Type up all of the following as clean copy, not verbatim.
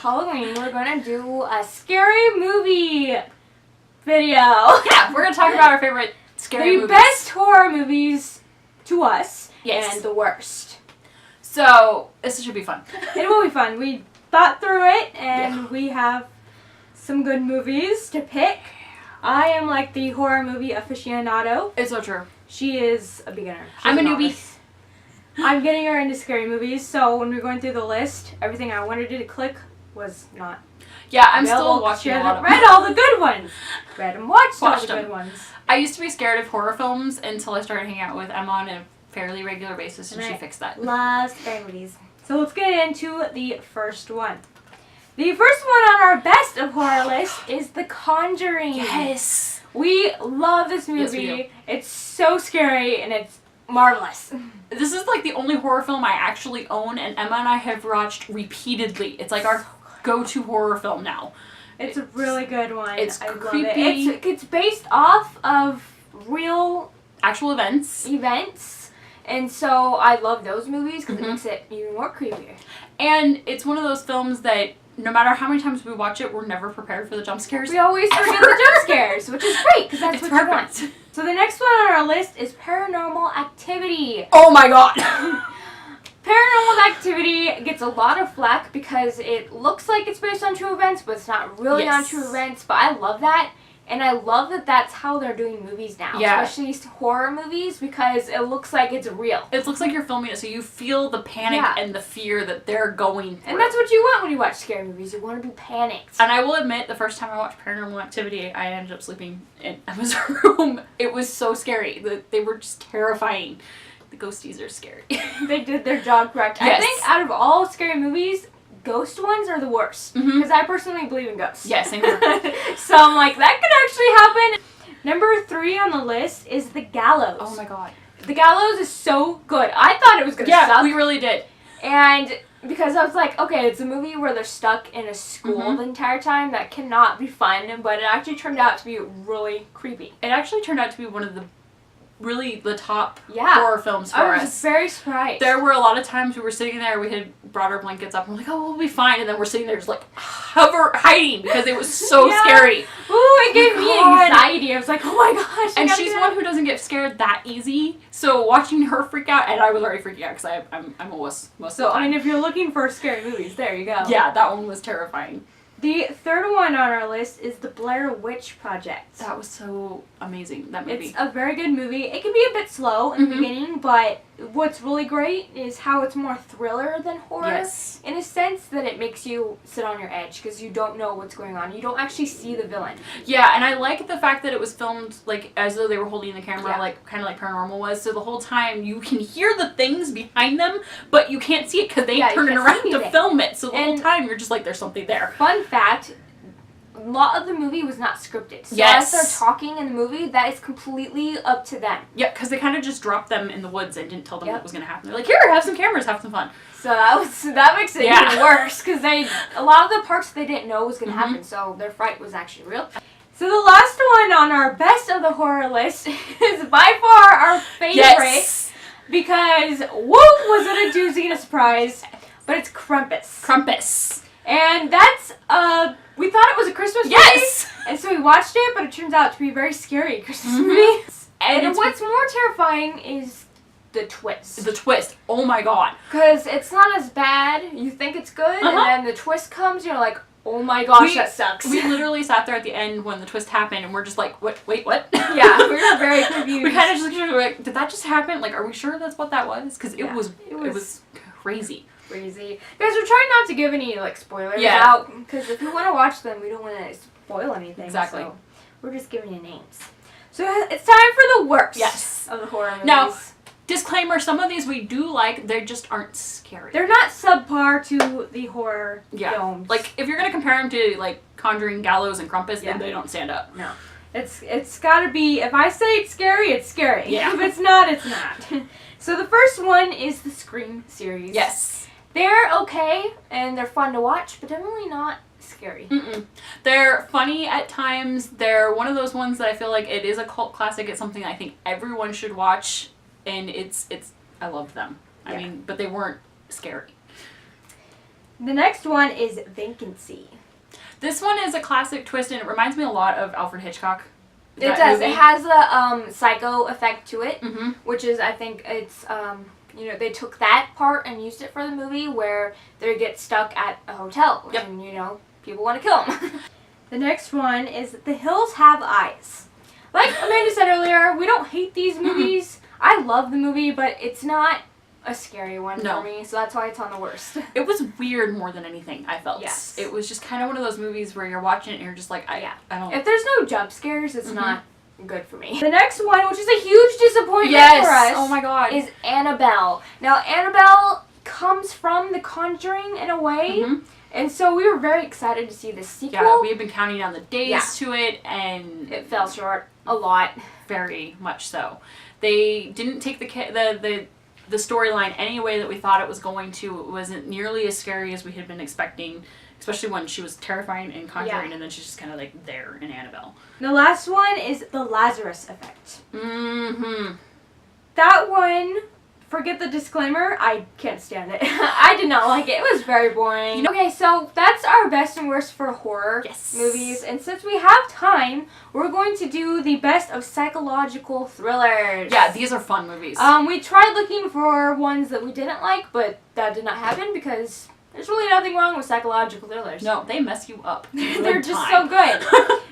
Halloween, we're gonna do a scary movie video. Yeah, we're gonna talk about our favorite scary movies. The best horror movies to us, Yes. and the worst. So, this should be fun. It will be fun. We thought through it, and we have some good movies to pick. I am like the horror movie aficionado. It's so true. She is a beginner. I'm a newbie. I'm getting her into scary movies, so when we're going through the list, everything I wanted to click was not. Yeah, I'm available. still watching She a lot hasn't of read all the good ones. Read and watched all the them. good ones. I used to be scared of horror films until I started hanging out with Emma on a fairly regular basis, and she fixed that. Love scary movies. So let's get into the first one. The first one on our best of horror list is The Conjuring. Yes! We love this movie. Yes, we do. It's so scary and it's marvelous. This is like the only horror film I actually own, and Emma and I have watched repeatedly. It's like our go-to horror film now. It's a really good one. It's I love creepy. it. It's based off of real Actual events. and so I love those movies because Mhm. it makes it even more creepier. And it's one of those films that no matter how many times we watch it, we're never prepared for the jump scares. We always forget the jump scares, which is great because that's It's what you perfect. want. So the next one on our list is Paranormal Activity. Oh my god! Paranormal Activity gets a lot of flack because it looks like it's based on true events, but it's not really on true events. But I love that. And I love that that's how they're doing movies now. Yeah. Especially horror movies because it looks like it's real. It looks like you're filming it, so you feel the panic and the fear that they're going through. And that's what you want when you watch scary movies. You want to be panicked. And I will admit, the first time I watched Paranormal Activity, I ended up sleeping in Emma's room. It was so scary. They were just terrifying. The ghosties are scary. They did their job correct. Yes. I think out of all scary movies, ghost ones are the worst. Because I personally believe in ghosts. Yes, same here. So I'm like, that could actually happen. Number 3 on the list is The Gallows. Oh my god. The Gallows is so good. I thought it was going to suck. Yeah, we really did. And because I was like, okay, it's a movie where they're stuck in a school the entire time. That cannot be fun. But it actually turned out to be really creepy. It actually turned out to be one of the top horror films for us. I was very surprised. There were a lot of times we were sitting there, we had brought our blankets up, and we're like, oh, we'll be fine. And then we're sitting there just like hiding because it was so scary. Ooh, it gave me anxiety. I was like, oh my gosh. And she's one who doesn't get scared that easy. So watching her freak out, and I was already freaking out because I'm a wuss most of the time. I mean, if you're looking for scary movies, there you go. Yeah, that one was terrifying. The third one on our list is The Blair Witch Project. That was so amazing, that movie. It's a very good movie. It can be a bit slow in the beginning, but what's really great is how it's more thriller than horror. Yes. In a sense that it makes you sit on your edge because you don't know what's going on. You don't actually see the villain. Yeah, and I like the fact that it was filmed like as though they were holding the camera, like kind of like Paranormal was. So the whole time you can hear the things behind them, but you can't see it because they turn it around to film it. So the whole time you're just like, there's something there. Fun fact. A lot of the movie was not scripted. So as they're talking in the movie, that is completely up to them. Yeah, because they kind of just dropped them in the woods and didn't tell them what was going to happen. They're like, here, have some cameras, have some fun. So that makes it even worse because a lot of the parts they didn't know was going to happen. So their fright was actually real. So the last one on our best of the horror list is by far our favorite because was it a doozy and a surprise? But it's Krampus. Krampus. And that's we thought it was a Christmas movie. And so we watched it, but it turns out to be a very scary Christmas movie. And what's more terrifying is the twist. The twist. Oh my god. Because it's not as bad. You think it's good, and then the twist comes, you're like, oh my gosh, that sucks. We literally sat there at the end when the twist happened, and we're just like, wait, what? Yeah, we were very confused. We kind of just looked like, did that just happen? Like, are we sure that's what that was? Because it was crazy. Crazy. Guys, we're trying not to give any spoilers out because if you want to watch them, we don't want to spoil anything. Exactly. So we're just giving you names. So it's time for the worst of the horror movies. Now, disclaimer: some of these we do like, they just aren't scary. They're not subpar to the horror films. Like if you're gonna compare them to like Conjuring, Gallows, and Krampus, then they don't stand up. No. It's got to be. If I say it's scary, it's scary. Yeah. If it's not, it's not. So the first one is the Scream series. Yes. They're okay, and they're fun to watch, but definitely not scary. They're funny at times. They're one of those ones that I feel like it is a cult classic. It's something I think everyone should watch, and I loved them. I mean, but they weren't scary. The next one is Vacancy. This one is a classic twist, and it reminds me a lot of Alfred Hitchcock. It does. Movie. It has the psycho effect to it, which is, I think, it's they took that part and used it for the movie where they get stuck at a hotel and people want to kill them. The next one is The Hills Have Eyes. Like Amanda said earlier, we don't hate these movies. I love the movie, but it's not a scary one for me, so that's why it's on the worst. It was weird more than anything, I felt. Yes. It was just kind of one of those movies where you're watching it and you're just like, I don't... If there's no jump scares, it's not good for me. The next one, which is a huge disappointment for us, oh my god, is Annabelle. Now, Annabelle comes from The Conjuring in a way, and so we were very excited to see the sequel. Yeah, we had been counting down the days to it, and... It fell short a lot. Very much so. They didn't take the storyline any way that we thought it was going to. It wasn't nearly as scary as we had been expecting, especially when she was terrifying in Conjuring, and then she's just kind of like there in Annabelle. The last one is The Lazarus Effect. That one, forget the disclaimer, I can't stand it. I did not like it. It was very boring. Okay, so that's our best and worst for horror movies, and since we have time, we're going to do the best of psychological thrillers. Yeah, these are fun movies. We tried looking for ones that we didn't like, but that did not happen because there's really nothing wrong with psychological thrillers. No, they mess you up. They're just so good.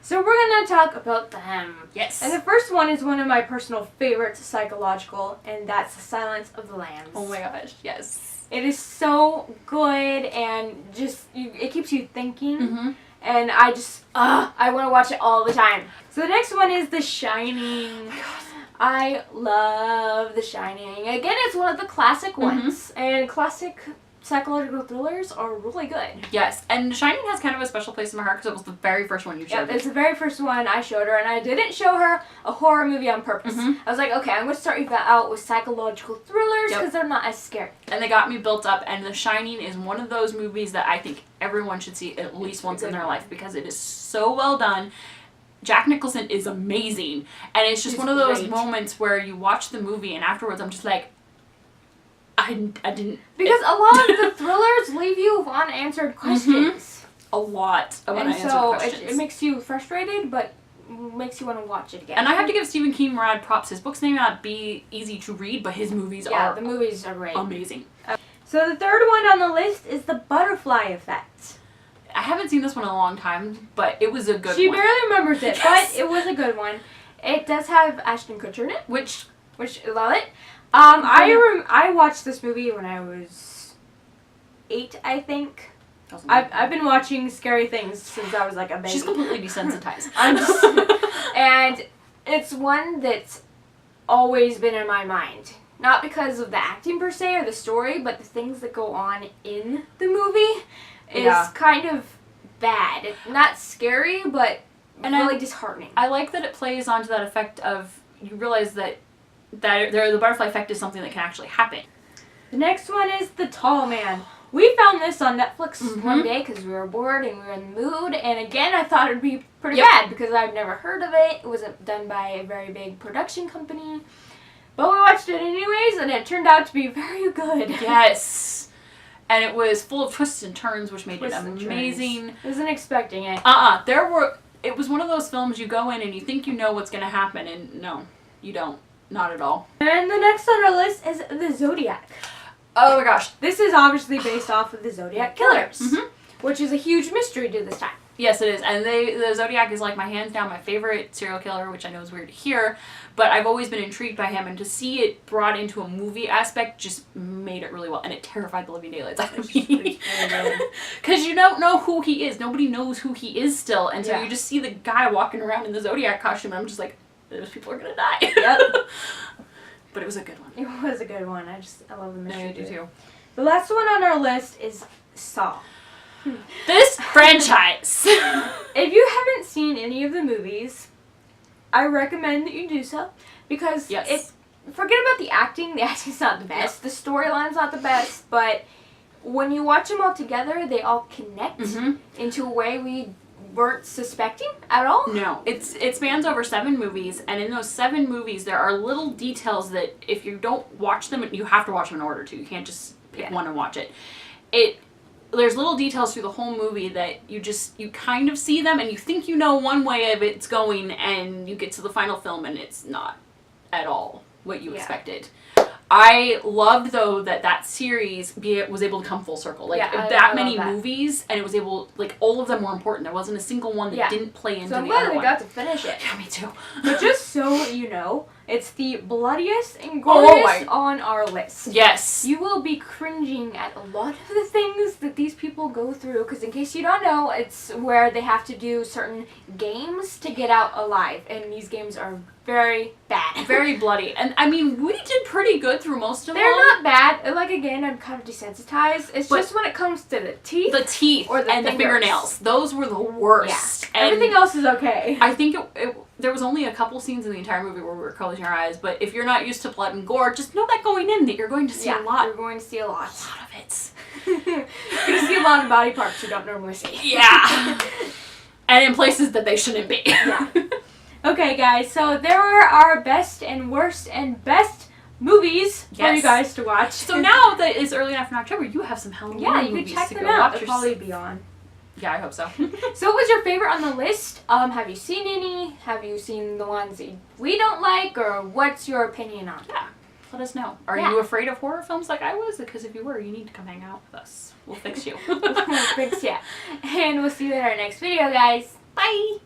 So we're going to talk about them. Yes. And the first one is one of my personal favorites, psychological, and that's Silence of the Lambs. Oh my gosh, yes. It is so good, and just, it keeps you thinking, and I just, I want to watch it all the time. So the next one is The Shining. Oh my God. I love The Shining. Again, it's one of the classic ones, and classic psychological thrillers are really good. Yes, and Shining has kind of a special place in my heart because it was the very first one you showed me. It's the very first one I showed her, and I didn't show her a horror movie on purpose. I was like, okay, I'm going to start you out with psychological thrillers because they're not as scary. And they got me built up, and The Shining is one of those movies that I think everyone should see at least once in their life because it is so well done. Jack Nicholson is amazing, and it's just one of those moments where you watch the movie, and afterwards I'm just like, I didn't... Because a lot of the thrillers leave you with unanswered questions. A lot of unanswered questions. And so it makes you frustrated, but makes you want to watch it again. And I have to give Stephen King mad props. His books may not be easy to read, but his movies are... the movies are great. Amazing. So the third one on the list is The Butterfly Effect. I haven't seen this one in a long time, but it was a good one. She barely remembers it, but it was a good one. It does have Ashton Kutcher in it, which I love it. I watched this movie when I was 8, I think. I've been watching scary things since I was like a baby. She's completely desensitized. And it's one that's always been in my mind. Not because of the acting per se or the story, but the things that go on in the movie is kind of bad. Not scary, but really disheartening. I like that it plays onto that effect of, you realize that the butterfly effect is something that can actually happen. The next one is The Tall Man. We found this on Netflix one day because we were bored and we were in the mood. And again, I thought it would be pretty bad because I've never heard of it. It wasn't done by a very big production company. But we watched it anyways, and it turned out to be very good. Yes. And it was full of twists and turns, which made it amazing. I wasn't expecting it. It was one of those films you go in and you think you know what's going to happen, and no, you don't. Not at all. And the next on our list is The Zodiac. Oh my gosh. This is obviously based off of the Zodiac Killers, which is a huge mystery to this time. Yes, it is. And the Zodiac is like my hands down my favorite serial killer, which I know is weird to hear, but I've always been intrigued by him, and to see it brought into a movie aspect just made it really well, and it terrified the living daylights out of me. Because you don't know who he is. Nobody knows who he is still, and so you just see the guy walking around in the Zodiac costume, and I'm just like, those people are gonna die. Yep. But it was a good one. It was a good one. I love the mystery. I do too. The last one on our list is Saw. This franchise. If you haven't seen any of the movies, I recommend that you do so because forget about the acting. The acting's not the best. The storyline's not the best, but when you watch them all together, they all connect into a way we weren't suspecting at all. No, it spans over 7 movies, and in those 7 movies, there are little details that if you don't watch them, you have to watch them in order to. You can't just pick one and watch it. there's little details through the whole movie that you kind of see them and you think you know one way of it's going, and you get to the final film and it's not at all what you expected. I loved, though, that series was able to come full circle. Like, that many movies, and it was able, like, all of them were important. There wasn't a single one that didn't play into the other one. So I'm glad we got to finish it. Yeah, me too. But just so you know, it's the bloodiest and goriest on our list. Yes. You will be cringing at a lot of the things that these people go through, because in case you don't know, it's where they have to do certain games to get out alive, and these games are very bad. Very bloody. And, I mean, we did pretty good through most of them. They're not bad. Like, again, I'm kind of desensitized. It's just when it comes to the teeth. The teeth or and the fingernails. Those were the worst. Yeah. Everything else is okay. I think there was only a couple scenes in the entire movie where we were closing our eyes, but if you're not used to blood and gore, just know that going in that you're going to see a lot. You're going to see a lot. A lot of it. You're going to see a lot of body parts you don't normally see. Yeah. And in places that they shouldn't be. Yeah. Okay, guys, so there are our best and worst and best movies for you guys to watch. So now that it's early enough in October, you have some Halloween movies you can check to them go out. watch. They'll probably be on. Yeah, I hope so. So what was your favorite on the list? Have you seen any? Have you seen the ones that we don't like? Or what's your opinion on? Yeah, let us know. Are you afraid of horror films like I was? Because if you were, you need to come hang out with us. We'll fix you. We'll fix you. And we'll see you in our next video, guys. Bye!